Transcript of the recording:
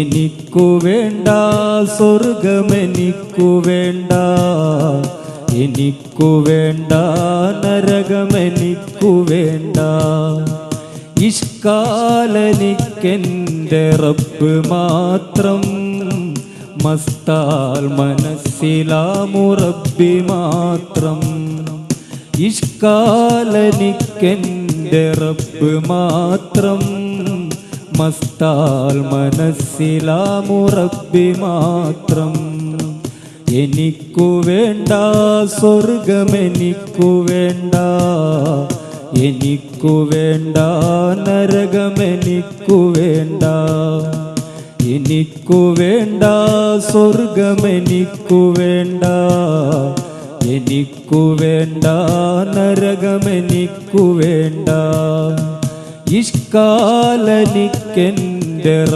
എനിക്കു വേണ്ട സ്വർഗമെനിക്കു വേണ്ട, എനിക്കു വേണ്ട നരകമെനിക്കു വേണ്ട. ഇഷ്കാലെനിക്കെൻ്റെ റബ്ബ് മാത്രം, മസ്താൽ മനസ്സിലാമുറബ്ബി മാത്രം. ഇഷ്കാലെനിക്കെൻ്റെ റബ്ബ് മാത്രം, മസ്താൽ മനസ്സിലാമുറബ്ബി മാത്രം. എനിക്കു വേണ്ട സ്വർഗമെനിക്കു വേണ്ട, എനിക്കു വേണ്ട നരകമെനിക്കു വേണ്ട. എനിക്കു വേണ്ട സ്വർഗമെനിക്കു വേണ്ട, എനിക്കു വേണ്ട നരകമെനിക്കു വേണ്ട. ഇഷ്കാലെനിക്കെൻ്റെ